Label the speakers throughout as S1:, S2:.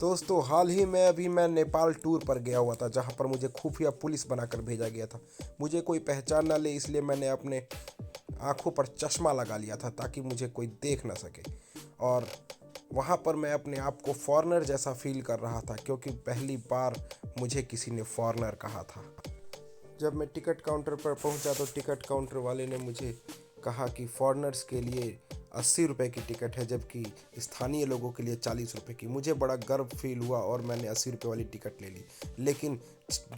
S1: दोस्तों हाल ही में मैं नेपाल टूर पर गया हुआ था, जहाँ पर मुझे खुफिया पुलिस बनाकर भेजा गया था। मुझे कोई पहचान ना ले, इसलिए मैंने अपने आँखों पर चश्मा लगा लिया था ताकि मुझे कोई देख ना सके। और वहाँ पर मैं अपने आप को फॉरेनर जैसा फील कर रहा था, क्योंकि पहली बार मुझे किसी ने फॉरेनर कहा था। जब मैं टिकट काउंटर पर पहुँचा तो टिकट काउंटर वाले ने मुझे कहा कि फॉरेनर्स के लिए 80 रुपये की टिकट है, जबकि स्थानीय लोगों के लिए 40 रुपये की। मुझे बड़ा गर्व फील हुआ और मैंने 80 रुपये वाली टिकट ले ली, लेकिन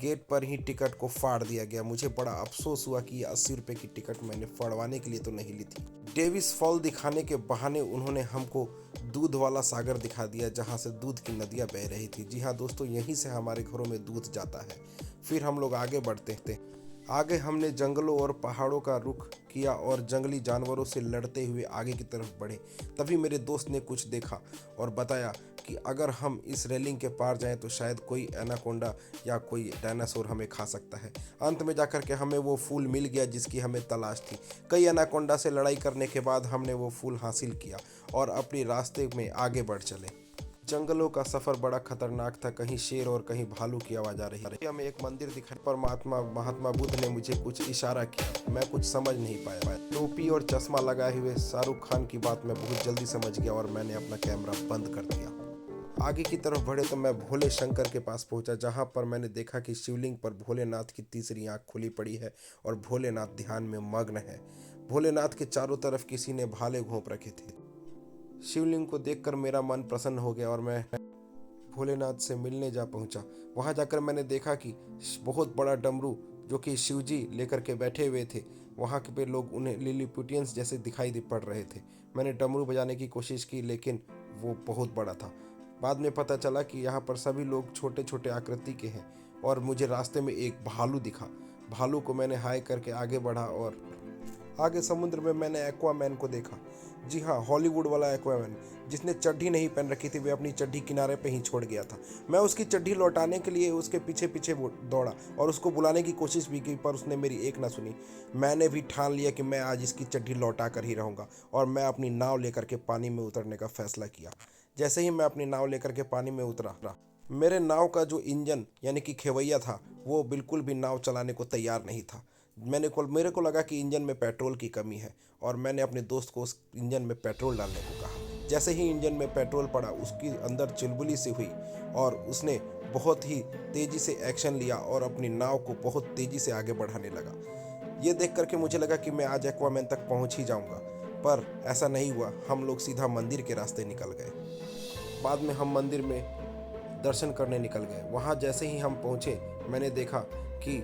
S1: गेट पर ही टिकट को फाड़ दिया गया। मुझे बड़ा अफसोस हुआ कि ये 80 रुपये की टिकट मैंने फाड़वाने के लिए तो नहीं ली थी। डेविस फॉल दिखाने के बहाने उन्होंने हमको दूध वाला सागर दिखा दिया, जहाँ से दूध की नदियाँ बह रही थी। जी हाँ दोस्तों, यहीं से हमारे घरों में दूध जाता है। फिर हम लोग आगे बढ़ते थे। आगे हमने जंगलों और पहाड़ों का रुख किया और जंगली जानवरों से लड़ते हुए आगे की तरफ बढ़े। तभी मेरे दोस्त ने कुछ देखा और बताया कि अगर हम इस रेलिंग के पार जाएं तो शायद कोई एनाकोंडा या कोई डायनासोर हमें खा सकता है। अंत में जाकर के हमें वो फूल मिल गया जिसकी हमें तलाश थी। कई एनाकोंडा से लड़ाई करने के बाद हमने वो फूल हासिल किया और अपने रास्ते में आगे बढ़ चले। जंगलों का सफर बड़ा खतरनाक था, कहीं शेर और कहीं भालू की आवाज आ रही थी। हमें एक मंदिर दिखाई पर महात्मा बुद्ध ने मुझे कुछ इशारा किया। मैं कुछ समझ नहीं पाया। टोपी और चश्मा लगाए हुए शाहरुख खान की बात मैं बहुत जल्दी समझ गया और मैंने अपना कैमरा बंद कर दिया। आगे की तरफ बढ़े तो मैं भोले शंकर के पास पहुंचा, जहां पर मैंने देखा कि शिवलिंग पर भोलेनाथ की तीसरी आंख खुली पड़ी है और भोलेनाथ ध्यान में मग्न है। भोलेनाथ के चारों तरफ किसी ने भाले घोंप रखे थे। शिवलिंग को देखकर मेरा मन प्रसन्न हो गया और मैं भोलेनाथ से मिलने जा पहुंचा। वहां जाकर मैंने देखा कि बहुत बड़ा डमरू जो कि शिवजी लेकर के बैठे हुए थे, वहां के पे लोग उन्हें लिलीपुटियंस जैसे दिखाई पड़ रहे थे। मैंने डमरू बजाने की कोशिश की, लेकिन वो बहुत बड़ा था। बाद में पता चला कि यहाँ पर सभी लोग छोटे छोटे आकृति के हैं और मुझे रास्ते में एक भालू दिखा। भालू को मैंने हाय करके आगे बढ़ा और आगे समुद्र में मैंने एक्वामैन को देखा। जी हाँ, हॉलीवुड वाला एक्वामैन, जिसने चड्ढी नहीं पहन रखी थी। वे अपनी चड्ढी किनारे पे ही छोड़ गया था। मैं उसकी चड्ढी लौटाने के लिए उसके पीछे पीछे दौड़ा और उसको बुलाने की कोशिश भी की, पर उसने मेरी एक ना सुनी। मैंने भी ठान लिया कि मैं आज इसकी चड्ढी लौटा कर ही रहूँगा और मैं अपनी नाव लेकर के पानी में उतरने का फैसला किया। जैसे ही मैं अपनी नाव लेकर के पानी में उतरा, मेरे नाव का जो इंजन यानी कि खेवैया था, वो बिल्कुल भी नाव चलाने को तैयार नहीं था। मेरे को लगा कि इंजन में पेट्रोल की कमी है और मैंने अपने दोस्त को उस इंजन में पेट्रोल डालने को कहा। जैसे ही इंजन में पेट्रोल पड़ा, उसकी अंदर चुलबुली सी हुई और उसने बहुत ही तेज़ी से एक्शन लिया और अपनी नाव को बहुत तेज़ी से आगे बढ़ाने लगा। ये देख करके मुझे लगा कि मैं आज एक्वामैन तक पहुंच ही जाऊंगा, पर ऐसा नहीं हुआ। हम लोग सीधा मंदिर के रास्ते निकल गए। बाद में हम मंदिर में दर्शन करने निकल गए। वहाँ जैसे ही हम पहुँचे, मैंने देखा कि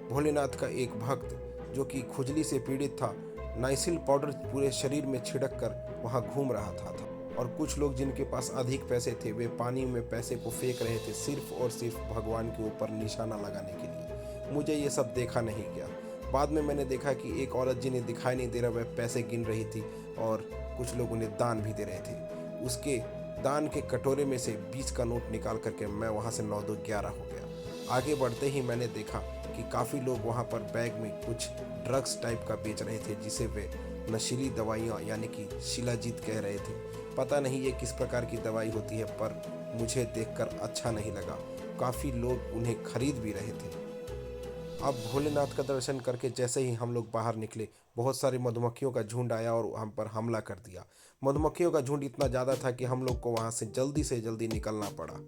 S1: भोलेनाथ का एक भक्त जो कि खुजली से पीड़ित था, नाइसिल पाउडर पूरे शरीर में छिड़क कर वहाँ घूम रहा था और कुछ लोग जिनके पास अधिक पैसे थे, वे पानी में पैसे को फेंक रहे थे, सिर्फ और सिर्फ भगवान के ऊपर निशाना लगाने के लिए। मुझे ये सब देखा नहीं गया। बाद में मैंने देखा कि एक औरत जिन्हें दिखाई नहीं दे रहा, वह पैसे गिन रही थी और कुछ लोग उन्हें दान भी दे रहे थे। उसके दान के कटोरे में से 20 का नोट निकाल करके मैं वहाँ से 9 2 11 हो गया। आगे बढ़ते ही मैंने देखा कि काफ़ी लोग वहाँ पर बैग में कुछ ड्रग्स टाइप का बेच रहे थे, जिसे वे नशीली दवाइयाँ यानी कि शिलाजीत कह रहे थे। पता नहीं ये किस प्रकार की दवाई होती है, पर मुझे देखकर अच्छा नहीं लगा। काफ़ी लोग उन्हें खरीद भी रहे थे। अब भोलेनाथ का दर्शन करके जैसे ही हम लोग बाहर निकले, बहुत सारी मधुमक्खियों का झुंड आया और हम पर हमला कर दिया। मधुमक्खियों का झुंड इतना ज़्यादा था कि हम लोग को वहाँ से जल्दी निकलना पड़ा।